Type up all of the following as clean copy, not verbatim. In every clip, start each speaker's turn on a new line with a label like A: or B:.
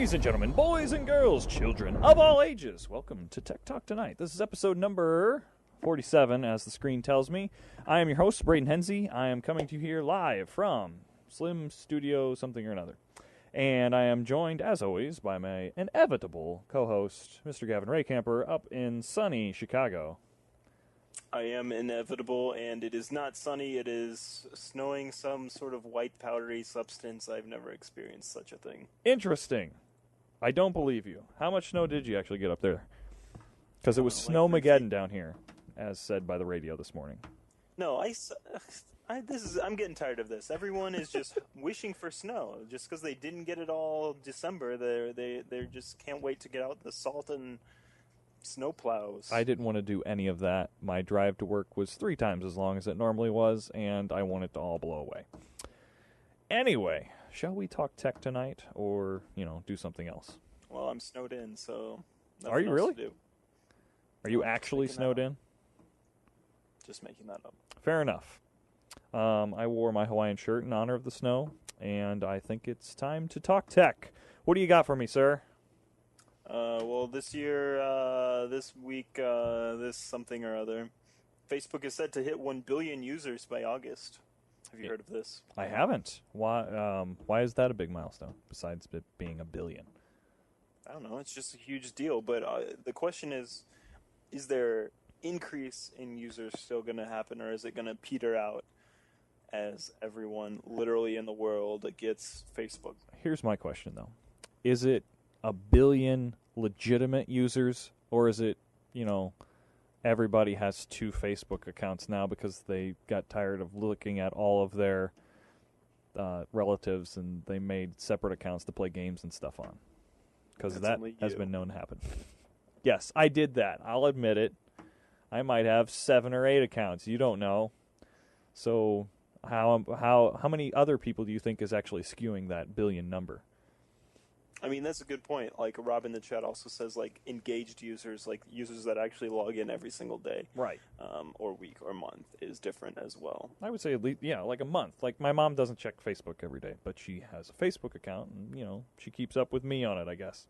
A: Ladies and gentlemen, boys and girls, children of all ages, welcome to Tech Talk Tonight. This is episode number 47, as the screen tells me. I am your host, Braden Henze. I am coming to you here live from Slim Studio something or another. And I am joined, as always, by my inevitable co-host, Mr. Gavin Rehkemper, up in sunny Chicago.
B: I am inevitable, and it is not sunny. It is snowing some sort of white powdery substance. I've never experienced such a thing.
A: Interesting. I don't believe you. How much snow did you actually get up there? Because it was
B: like
A: Snowmageddon down here, as said by the radio this morning.
B: No, I'm getting tired of this. Everyone is just wishing for snow. Just because they didn't get it all December, they just can't wait to get out the salt and snow plows.
A: I didn't want to do any of that. My drive to work was 3 times as long as it normally was, and I want it to all blow away. Anyway, shall we talk tech tonight, or, do something else?
B: Well, I'm snowed in, so
A: Are you really?
B: To do.
A: Are you actually snowed in?
B: Just making that up.
A: Fair enough. I wore my Hawaiian shirt in honor of the snow, and I think it's time to talk tech. What do you got for me, sir?
B: Well, this year, this week, this something or other, Facebook is set to hit 1 billion users by August. Have you heard of this?
A: I haven't. Why is that a big milestone, besides it being 1 billion?
B: I don't know. It's just a huge deal. But the question is there increase in users still going to happen, or is it going to peter out as everyone literally in the world gets Facebook?
A: Here's my question, though. Is it 1 billion legitimate users, or is it, everybody has 2 Facebook accounts now because they got tired of looking at all of their relatives and they made separate accounts to play games and stuff on? Because that has been known to happen. Yes, I did that. I'll admit it. I might have 7 or 8 accounts. You don't know. So how many other people do you think is actually skewing that billion number?
B: I mean, that's a good point. Like, Rob in the chat also says, engaged users, users that actually log in every single day.
A: Right.
B: Or week or month is different as well.
A: I would say at least, like a month. Like, my mom doesn't check Facebook every day, but she has a Facebook account, and, she keeps up with me on it, I guess.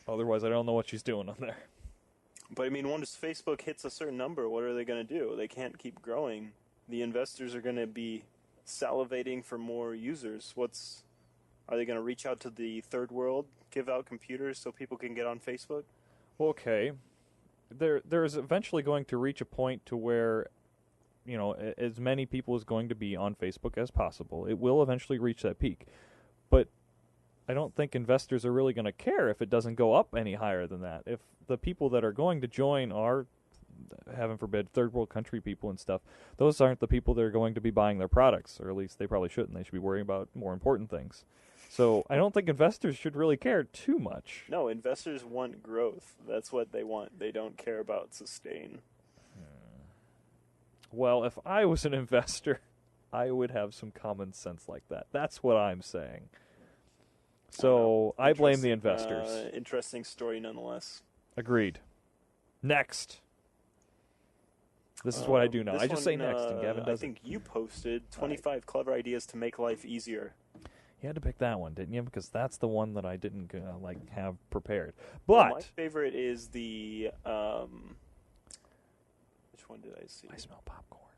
A: Otherwise, I don't know what she's doing on there.
B: But, I mean, once Facebook hits a certain number, what are they going to do? They can't keep growing. The investors are going to be salivating for more users. Are they going to reach out to the third world, give out computers so people can get on Facebook?
A: Okay. There is eventually going to reach a point to where, as many people is going to be on Facebook as possible. It will eventually reach that peak. But I don't think investors are really going to care if it doesn't go up any higher than that. If the people that are going to join are, heaven forbid, third world country people and stuff, those aren't the people that are going to be buying their products, or at least they probably shouldn't. They should be worrying about more important things. So I don't think investors should really care too much.
B: No, investors want growth. That's what they want. They don't care about sustain.
A: Well, if I was an investor, I would have some common sense like that. That's what I'm saying. So I blame the investors.
B: Interesting story nonetheless.
A: Agreed. Next. This is what I do now. I just say next, and Gavin doesn't.
B: I think you posted 25 clever ideas to make life easier.
A: You had to pick that one, didn't you? Because that's the one that I didn't have prepared. But
B: my favorite is the which one did I see?
A: I smell popcorn.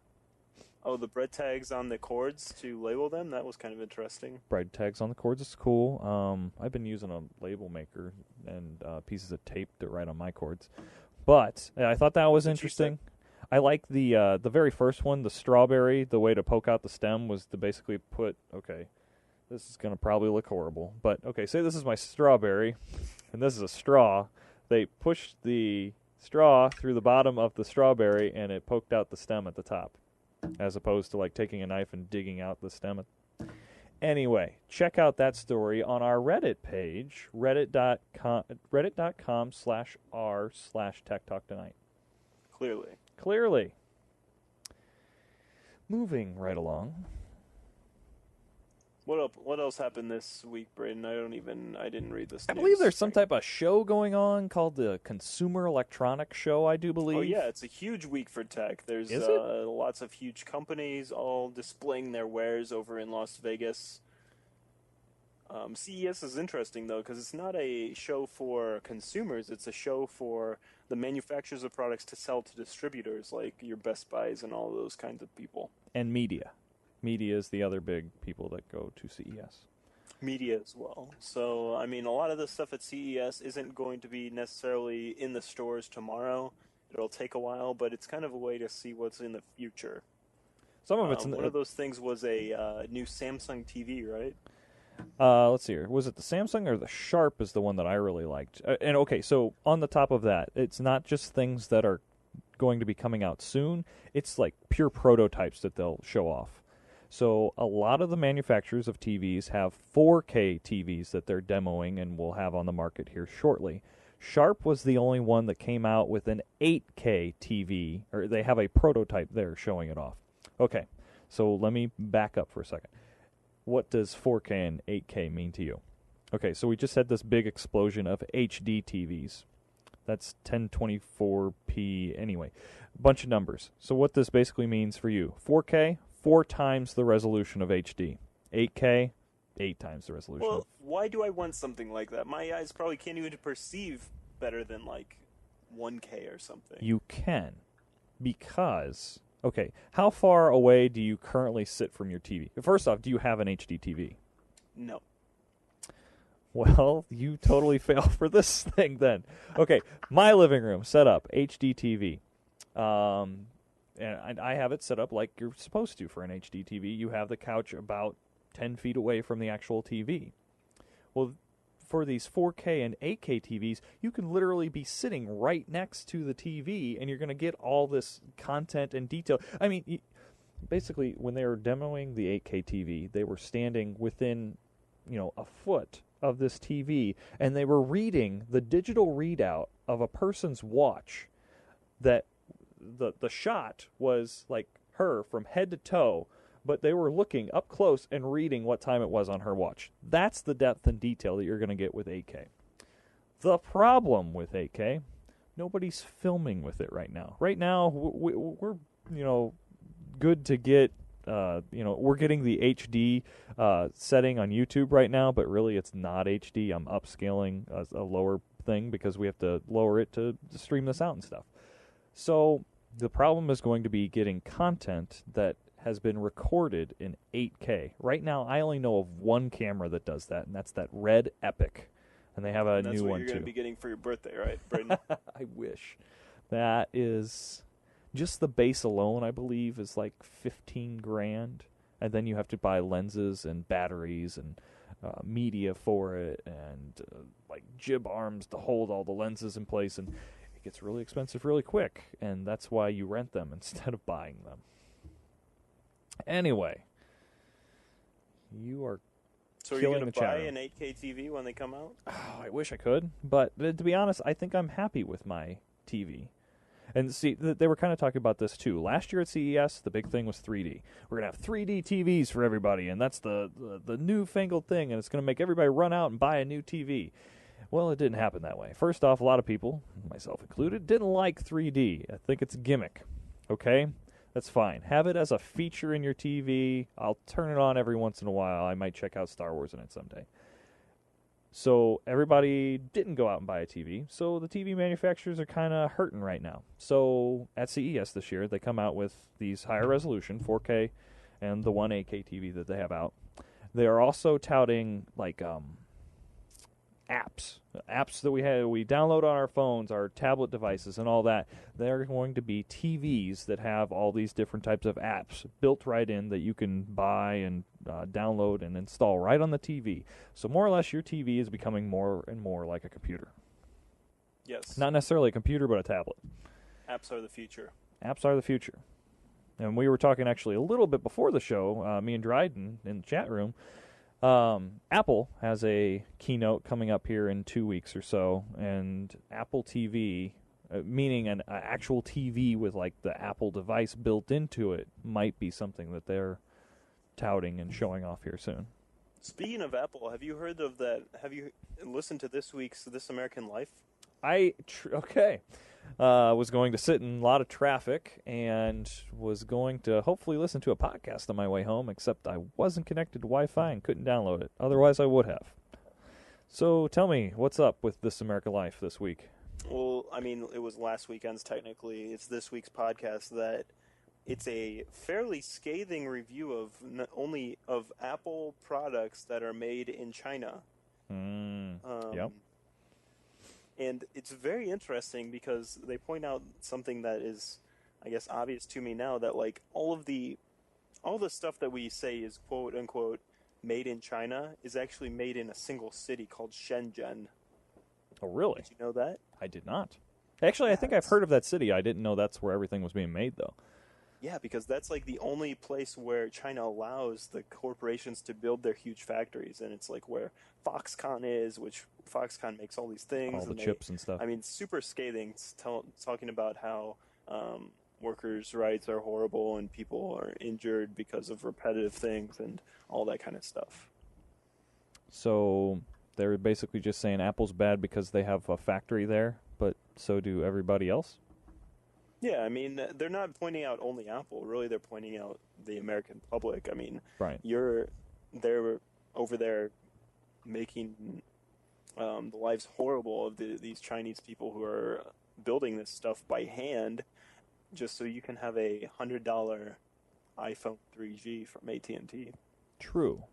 B: Oh, the bread tags on the cords to label them. That was kind of interesting.
A: Bread tags on the cords is cool. I've been using a label maker and pieces of tape to write on my cords. But I thought that was interesting. I like the very first one, the strawberry. The way to poke out the stem was to basically put this is going to probably look horrible. But, say this is my strawberry, and this is a straw. They pushed the straw through the bottom of the strawberry, and it poked out the stem at the top, as opposed to, taking a knife and digging out the stem. Anyway, check out that story on our Reddit page, reddit.com/r/techtalktonight. Clearly. Moving right along.
B: What else happened this week, Braden? I didn't read this.
A: I believe there's some type of show going on called the Consumer Electronics Show, I do believe.
B: Oh, yeah, it's a huge week for tech. There's lots of huge companies all displaying their wares over in Las Vegas. CES is interesting, though, because it's not a show for consumers. It's a show for the manufacturers of products to sell to distributors, like your Best Buys and all those kinds of people.
A: And media. Media is the other big people that go to CES.
B: Media as well. So, I mean, a lot of the stuff at CES isn't going to be necessarily in the stores tomorrow. It'll take a while, but it's kind of a way to see what's in the future.
A: Some of it's
B: one of those things was a new Samsung TV, right?
A: Let's see here. Was it the Samsung or the Sharp is the one that I really liked? And okay, so on the top of that, it's not just things that are going to be coming out soon. It's like pure prototypes that they'll show off. So a lot of the manufacturers of TVs have 4K TVs that they're demoing and will have on the market here shortly. Sharp was the only one that came out with an 8K TV, or they have a prototype there showing it off. Okay, so let me back up for a second. What does 4K and 8K mean to you? Okay, so we just had this big explosion of HD TVs. That's 1024p anyway. A bunch of numbers. So what this basically means for you, 4K, 4 times the resolution of HD. 8K, 8 times the resolution.
B: Well, why do I want something like that? My eyes probably can't even perceive better than like 1K or something.
A: You can, because... Okay, how far away do you currently sit from your TV? First off, do you have an HD TV?
B: No.
A: Well, you totally fail for this thing then. Okay, my living room set up, HD TV. And I have it set up like you're supposed to for an HD TV. You have the couch about 10 feet away from the actual TV. Well, for these 4K and 8K TVs, you can literally be sitting right next to the TV, and you're going to get all this content and detail. I mean, basically, when they were demoing the 8K TV, they were standing within, a foot of this TV, and they were reading the digital readout of a person's watch. That the shot was like her from head to toe, but they were looking up close and reading what time it was on her watch. That's the depth and detail that you're going to get with 8K. The problem with 8K, nobody's filming with it right now. Right now, we're good to get, we're getting the HD setting on YouTube right now, but really it's not HD. I'm upscaling a lower thing because we have to lower it to stream this out and stuff. So the problem is going to be getting content that has been recorded in 8K. Right now, I only know of one camera that does that, and that's that Red Epic. And they have a new one, too.
B: That's what you're going to be getting for your birthday, right, Braden?
A: I wish. That is... Just the base alone, I believe, is like $15,000. And then you have to buy lenses and batteries and media for it and like jib arms to hold all the lenses in place. And it gets really expensive really quick. And that's why you rent them instead of buying them. Anyway, you are
B: so are you going to buy an 8K TV when they come out?
A: Oh, I wish I could, but to be honest, I think I'm happy with my TV. And see, they were kind of talking about this too. Last year at CES, the big thing was 3D. We're going to have 3D TVs for everybody, and that's the newfangled thing, and it's going to make everybody run out and buy a new TV. Well, it didn't happen that way. First off, a lot of people, myself included, didn't like 3D. I think it's a gimmick, okay? That's fine. Have it as a feature in your TV. I'll turn it on every once in a while. I might check out Star Wars in it someday. So everybody didn't go out and buy a TV. So the TV manufacturers are kind of hurting right now. So at CES this year, they come out with these higher resolution, 4K, and the 1 8K TV that they have out. They are also touting like apps that we download on our phones, our tablet devices, and all that. They're going to be TVs that have all these different types of apps built right in that you can buy and download and install right on the TV. So more or less, your TV is becoming more and more like a computer.
B: Yes.
A: Not necessarily a computer, but a tablet.
B: Apps are the future.
A: Apps are the future. And we were talking actually a little bit before the show, me and Droid in the chat room. Apple has a keynote coming up here in 2 weeks or so, and Apple TV, meaning an actual TV with like the Apple device built into it, might be something that they're touting and showing off here soon.
B: Speaking of Apple, have you heard of that? Have you listened to this week's This American Life?
A: Okay. Was going to sit in a lot of traffic and was going to hopefully listen to a podcast on my way home, except I wasn't connected to Wi-Fi and couldn't download it. Otherwise, I would have. So tell me, what's up with This America Life this week?
B: Well, I mean, it was last weekend's technically. It's this week's podcast that it's a fairly scathing review of only of Apple products that are made in China.
A: Yep.
B: And it's very interesting because they point out something that is, I guess, obvious to me now, that like all the stuff that we say is quote unquote made in China is actually made in a single city called Shenzhen.
A: Oh, really?
B: Did you know that?
A: I did not. Actually, I think I've heard of that city. I didn't know that's where everything was being made, though.
B: Yeah, because that's like the only place where China allows the corporations to build their huge factories, and it's like where Foxconn is, which Foxconn makes all these things.
A: All the chips and stuff.
B: I mean, super scathing, talking about how workers' rights are horrible and people are injured because of repetitive things and all that kind of stuff.
A: So they're basically just saying Apple's bad because they have a factory there, but so do everybody else?
B: Yeah, I mean, they're not pointing out only Apple. Really, they're pointing out the American public. I mean,
A: right.
B: They're over there making the lives horrible of these Chinese people who are building this stuff by hand just so you can have a $100 iPhone 3G from AT&T.
A: True.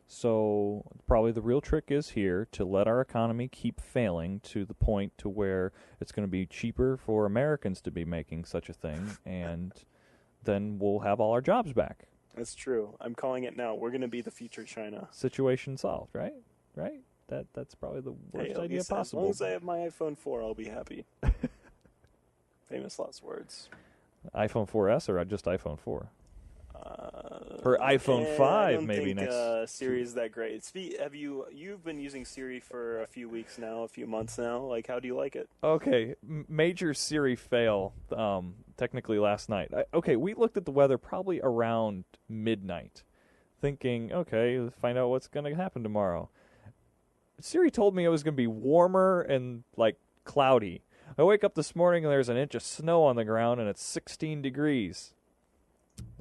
A: So probably the real trick is here to let our economy keep failing to the point to where it's going to be cheaper for Americans to be making such a thing, and then we'll have all our jobs back.
B: That's true. I'm calling it now. We're going to be the future China.
A: Situation solved, right? Right? That's probably the worst idea possible.
B: As long as I have my iPhone 4, I'll be happy. Famous last words.
A: iPhone 4S or just iPhone 4? Or iPhone 5 maybe next.
B: Siri is that great. You've been using Siri for a few weeks now, a few months now. Like, how do you like it?
A: Okay, major Siri fail. Technically last night. We looked at the weather probably around midnight, thinking, okay, let's find out what's going to happen tomorrow. Siri told me it was going to be warmer and like cloudy. I wake up this morning and there's an inch of snow on the ground and it's 16 degrees.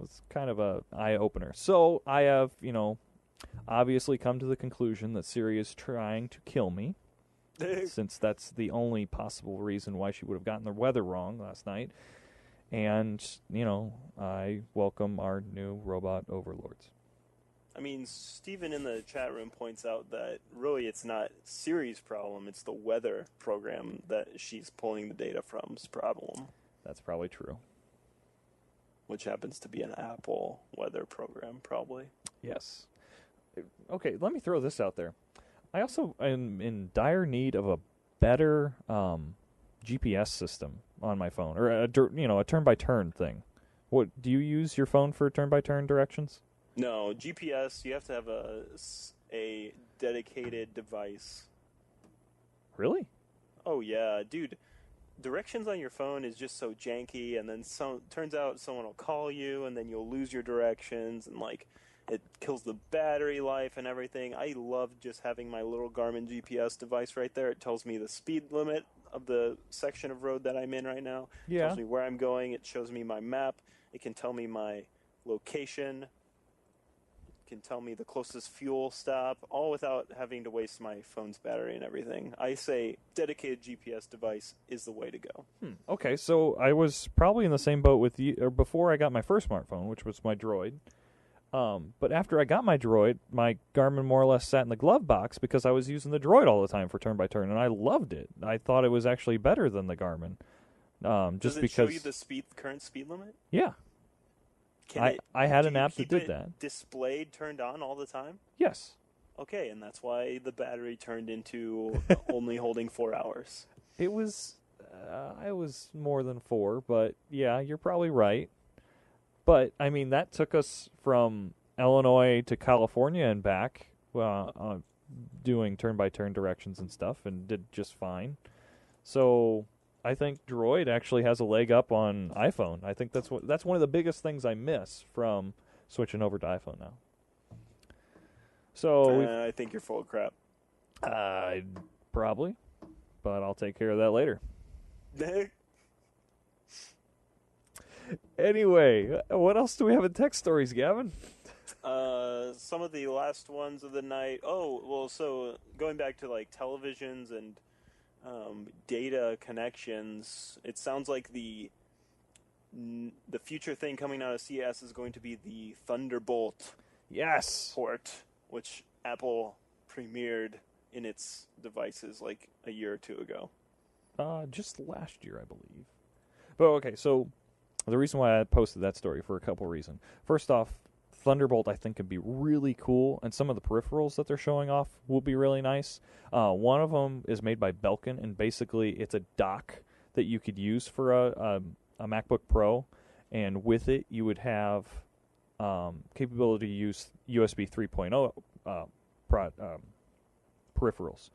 A: It's kind of a eye-opener. So I have, obviously come to the conclusion that Siri is trying to kill me, since that's the only possible reason why she would have gotten the weather wrong last night. And, I welcome our new robot overlords.
B: I mean, Steven in the chat room points out that really it's not Siri's problem, it's the weather program that she's pulling the data from's problem.
A: That's probably true.
B: Which happens to be an Apple weather program, probably.
A: Yes. Okay, let me throw this out there. I also am in dire need of a better GPS system on my phone, or a turn-by-turn thing. What do you use your phone for turn-by-turn directions?
B: No, GPS. You have to have a dedicated device.
A: Really?
B: Oh yeah, dude. Directions on your phone is just so janky, and then turns out someone will call you, and then you'll lose your directions, and like it kills the battery life and everything. I love just having my little Garmin GPS device right there. It tells me the speed limit of the section of road that I'm in right now.
A: Yeah.
B: It tells me where I'm going. It shows me my map. It can tell me my location. Can tell me the closest fuel stop, all without having to waste my phone's battery and everything. I say dedicated GPS device is the way to go.
A: Okay, so I was probably in the same boat with you, or before I got my first smartphone, which was my Droid. But after I got my Droid, my Garmin more or less sat in the glove box because I was using the Droid all the time for turn-by-turn, and I loved it. I thought it was actually better than the Garmin.
B: Does it show you the current speed limit?
A: Yeah. I had an app that did that.
B: Displayed turned on all the time?
A: Yes.
B: Okay, and that's why the battery turned into only holding 4 hours.
A: It was more than 4, but yeah, you're probably right. But I mean, that took us from Illinois to California and back, doing turn-by-turn directions and stuff, and did just fine. So I think Droid actually has a leg up on iPhone. I think that's one of the biggest things I miss from switching over to iPhone now. So
B: I think you're full of crap.
A: Probably. but I'll take care of that later. Anyway, what else do we have in tech stories, Gavin?
B: Some of the last ones of the night. Oh, well, so going back to like televisions and data connections, it sounds like the future thing coming out of CES is going to be the Thunderbolt port, which Apple premiered in its devices like a year or two ago.
A: Just last year, I believe. But okay, so the reason why I posted that story for a couple reasons. First off, Thunderbolt I think could be really cool, and some of the peripherals that they're showing off will be really nice. One of them is made by Belkin, and basically it's a dock that you could use for a MacBook Pro, and with it you would have capability to use USB 3.0 peripherals.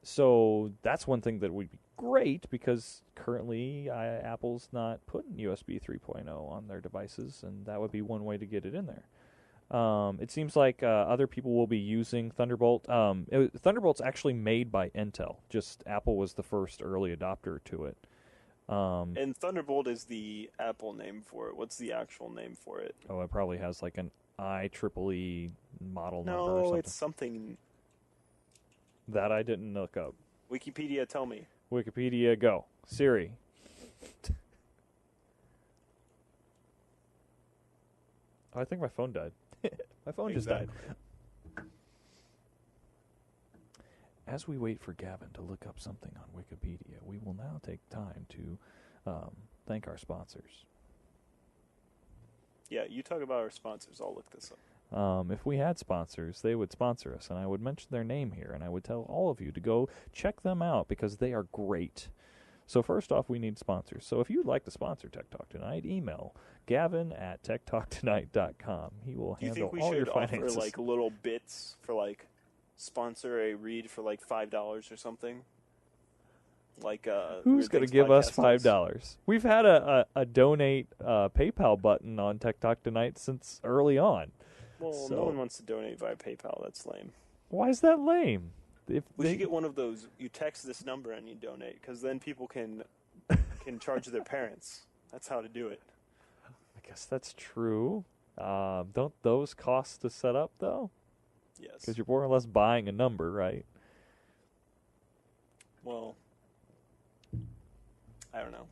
A: So that's one thing that would be great, because currently Apple's not putting USB 3.0 on their devices, and that would be one way to get it in there. It seems like other people will be using Thunderbolt. Thunderbolt's actually made by Intel. Just Apple was the first early adopter to it.
B: And Thunderbolt is the Apple name for it. What's the actual name for it?
A: Oh, it probably has like an IEEE model number or
B: No,
A: something.
B: it's something.
A: That I didn't look up.
B: Wikipedia, tell me.
A: Wikipedia, go. Siri. Oh, I think my phone died. My phone just died. As we wait for Gavin to look up something on Wikipedia, we will now take time to thank our sponsors.
B: Yeah, you talk about our sponsors. I'll look this up.
A: If we had sponsors, they would sponsor us, and I would mention their name here, and I would tell all of you to go check them out because they are great. So first off, we need sponsors. So if you'd like to sponsor Tech Talk Tonight, email Gavin@techtalktonight.com. He will handle all your finances.
B: Do you think we should offer like little bits for like sponsor a read for like $5 or something? Like
A: who's going to give us $5? We've had a donate PayPal button on Tech Talk Tonight since early on.
B: Well, no one wants to donate via PayPal. That's lame.
A: Why is that lame?
B: We should get one of those. You text this number and you donate, because then people can charge their parents. That's how to do it.
A: I guess that's true. Don't those cost to set up though?
B: Yes.
A: Because you're more or less buying a number, right?
B: Well, I don't know.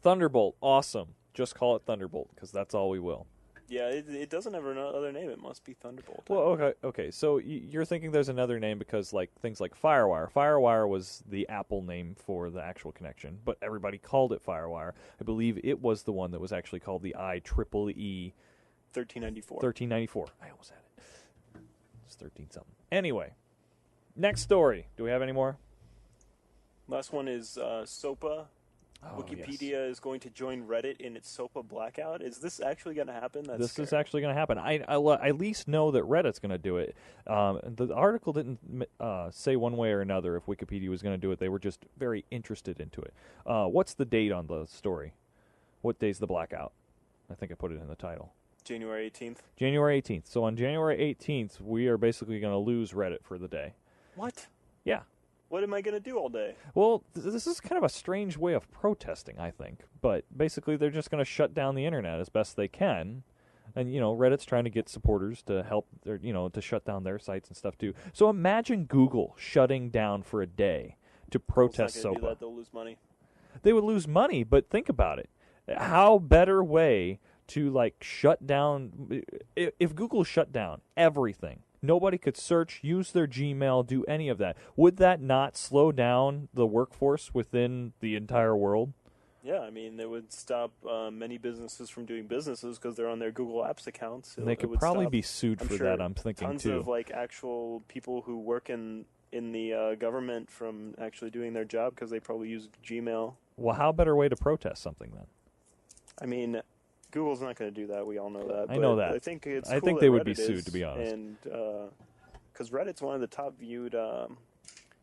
A: Thunderbolt, awesome. Just call it Thunderbolt, because that's all we will.
B: Yeah, it doesn't have another name. It must be Thunderbolt.
A: Well, okay. So you're thinking there's another name because like things like FireWire. FireWire was the Apple name for the actual connection, but everybody called it FireWire. I believe it was the one that was actually called the IEEE
B: 1394.
A: 1394. I almost had it. It's 13 something. Anyway, next story. Do we have any more?
B: Last one is SOPA. Wikipedia is going to join Reddit in its SOPA blackout. Is this actually going to happen? This
A: is actually going to happen. I at least know that Reddit's going to do it. The article didn't say one way or another if Wikipedia was going to do it. They were just very interested into it. What's the date on the story? What day's the blackout? I think I put it in the title.
B: January 18th.
A: January 18th. So on January 18th, we are basically going to lose Reddit for the day.
B: What?
A: Yeah.
B: What am I going to do all day?
A: Well, this is kind of a strange way of protesting, I think. But basically, they're just going to shut down the internet as best they can. And, Reddit's trying to get supporters to help, to shut down their sites and stuff, too. So imagine Google shutting down for a day to protest SOPA.
B: Do that, they'll lose money.
A: They would lose money, but think about it. How better way to, shut down... If Google shut down everything, nobody could search, use their Gmail, do any of that. Would that not slow down the workforce within the entire world?
B: Yeah, I mean, it would stop many businesses from doing businesses because they're on their Google Apps accounts.
A: They could probably be sued for that, I'm thinking,
B: tons
A: too.
B: Tons of, actual people who work in the government from actually doing their job because they probably use Gmail.
A: Well, how better way to protest something, then?
B: I mean... Google's not going to do that. We all know that.
A: I know that.
B: I think it's.
A: I think they would be sued, to be honest.
B: And because Reddit's one of the top viewed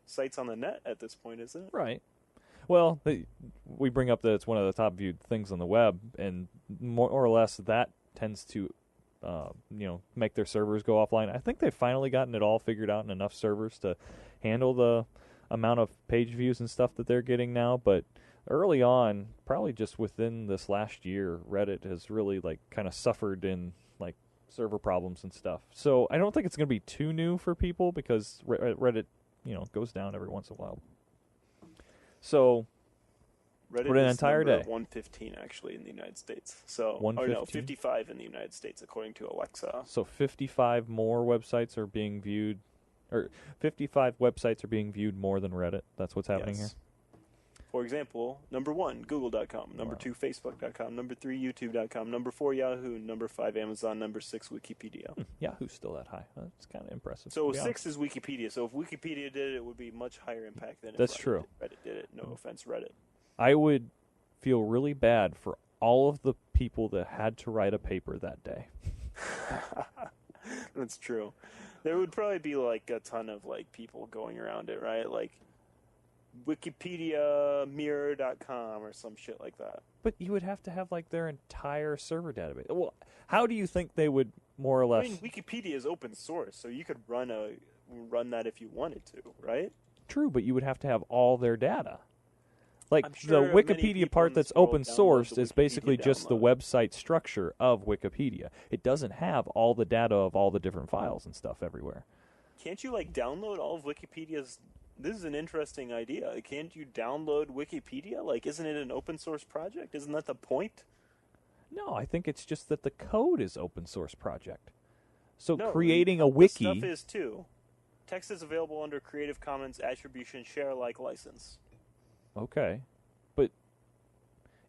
B: sites on the net at this point, isn't it?
A: Right. Well, we bring up that it's one of the top viewed things on the web, and more or less that tends to, make their servers go offline. I think they've finally gotten it all figured out and enough servers to handle the amount of page views and stuff that they're getting now, but early on, probably just within this last year, Reddit has really like kind of suffered in like server problems and stuff. So I don't think it's going to be too new for people because Reddit, goes down every once in a while. So
B: Reddit
A: for an
B: is
A: entire
B: number
A: day.
B: 115 actually in the United States. So
A: 115?
B: 55 in the United States according to Alexa.
A: So 55 more websites are being viewed, or 55 websites are being viewed more than Reddit. That's what's happening here.
B: For example, number 1, Google.com. Number 2, Facebook.com. Number 3, YouTube.com. Number 4, Yahoo. Number 5, Amazon. Number 6, Wikipedia.
A: Yahoo's still that high. That's kind of impressive.
B: So 6 is Wikipedia. So if Wikipedia did it, it would be much higher impact than if
A: That's true.
B: Reddit did it. No offense, Reddit.
A: I would feel really bad for all of the people that had to write a paper that day.
B: That's true. There would probably be like a ton of like people going around it, right? Like Wikipedia mirror.com or some shit like that.
A: But you would have to have like their entire server database. Well, how do you think they would more or less?
B: I mean, Wikipedia is open source, so you could run that if you wanted to, right?
A: True, but you would have to have all their data. Like
B: sure
A: the
B: many
A: Wikipedia
B: people
A: part
B: in this
A: that's
B: world
A: open
B: download
A: sourced
B: the
A: is basically
B: Wikipedia
A: just the
B: download.
A: website structure of Wikipedia. It doesn't have all the data of all the different files and stuff everywhere.
B: Can't you like download all of Wikipedia's? This is an interesting idea. Can't you download Wikipedia? Like, isn't it an open source project? Isn't that the point?
A: No, I think it's just that the code is open source project. So
B: No,
A: creating a
B: the
A: wiki.
B: stuff is too. Text is available under Creative Commons Attribution Share Alike license.
A: Okay. But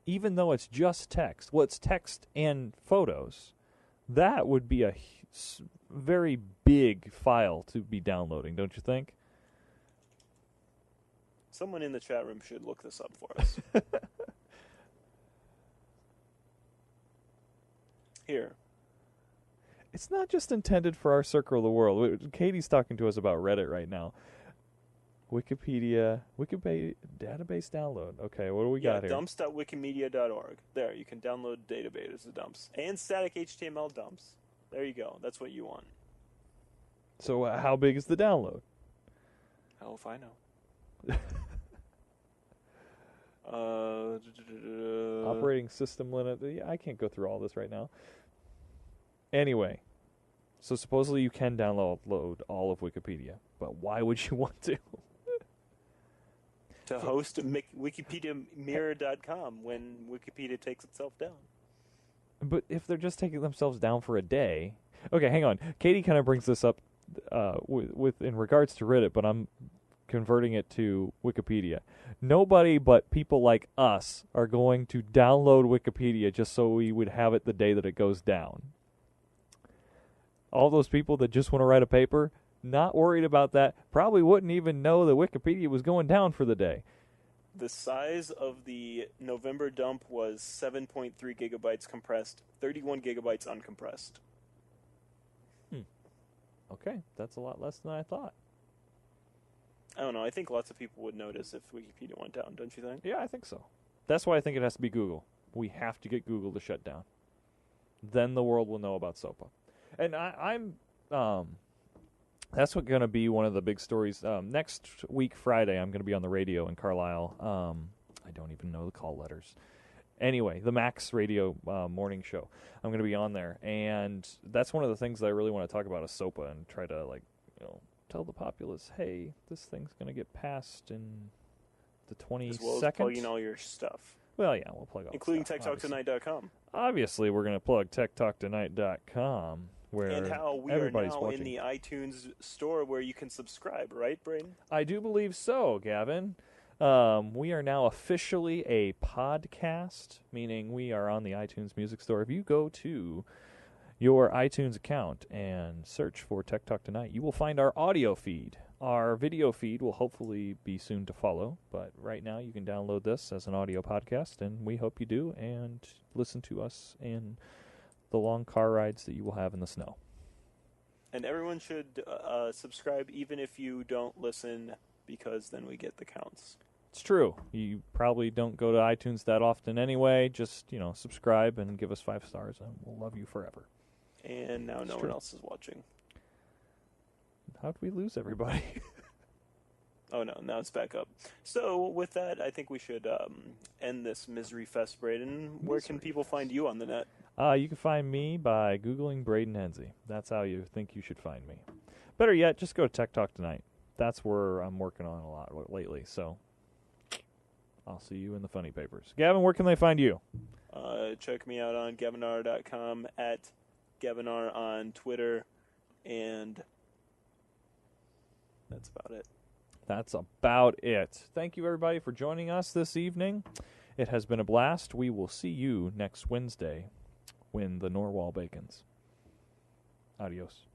A: even though it's just text, well, it's text and photos, that would be a very big file to be downloading, don't you think?
B: Someone in the chat room should look this up for us. Here.
A: It's not just intended for our circle of the world. Katie's talking to us about Reddit right now. Wikipedia database download. Okay, what do we got here?
B: Dumps.wikimedia.org. There, you can download database dumps. And static HTML dumps. There you go. That's what you want.
A: So how big is the download?
B: Hell if I know.
A: Operating system limit. Yeah, I can't go through all this right now. Anyway, so supposedly you can download all of Wikipedia, but why would you want to?
B: To host WikipediaMirror.com when Wikipedia takes itself down.
A: But if they're just taking themselves down for a day, okay, hang on. Katie kind of brings this up with in regards to Reddit, but I'm converting it to Wikipedia. Nobody but people like us are going to download Wikipedia just so we would have it the day that it goes down. All those people that just want to write a paper, not worried about that, probably wouldn't even know that Wikipedia was going down for the day.
B: The size of the November dump was 7.3 gigabytes compressed, 31 gigabytes uncompressed.
A: Okay, that's a lot less than I thought.
B: I don't know. I think lots of people would notice if Wikipedia went down, don't you think?
A: Yeah, I think so. That's why I think it has to be Google. We have to get Google to shut down. Then the world will know about SOPA. And I'm that's going to be one of the big stories. Next week, Friday, I'm going to be on the radio in Carlisle. I don't even know the call letters. Anyway, the Max Radio morning show. I'm going to be on there. And that's one of the things that I really want to talk about is SOPA and try to, tell the populace, hey, this thing's going to get passed in the 22nd.
B: As well as plugging all your stuff.
A: Well, yeah, we'll plug all
B: including
A: the stuff,
B: TechTalkTonight.com.
A: Obviously, we're going to plug TechTalkTonight.com, where
B: and how we
A: everybody's
B: are now
A: watching.
B: in the iTunes store where you can subscribe, right, Braden?
A: I do believe so, Gavin. We are now officially a podcast, meaning we are on the iTunes Music Store. If you go to your iTunes account and search for Tech Talk Tonight, you will find our audio feed. Our video feed will hopefully be soon to follow, but right now you can download this as an audio podcast, and we hope you do, and listen to us in the long car rides that you will have in the snow.
B: And everyone should subscribe even if you don't listen, because then we get the counts.
A: It's true. You probably don't go to iTunes that often anyway. Just, subscribe and give us 5 stars, and we'll love you forever.
B: And now no one else is watching.
A: How'd we lose everybody?
B: Oh no, now it's back up. So with that, I think we should end this misery fest, Braden. Where can people find you on the net?
A: You can find me by Googling Braden Henze. That's how you think you should find me. Better yet, just go to Tech Talk Tonight. That's where I'm working on a lot lately, so I'll see you in the funny papers. Gavin, where can they find you?
B: Check me out on gavinar.com, at Gavinar on Twitter, and that's about it.
A: That's about it. Thank you, everybody, for joining us this evening. It has been a blast. We will see you next Wednesday when the Norwal bacons. Adios.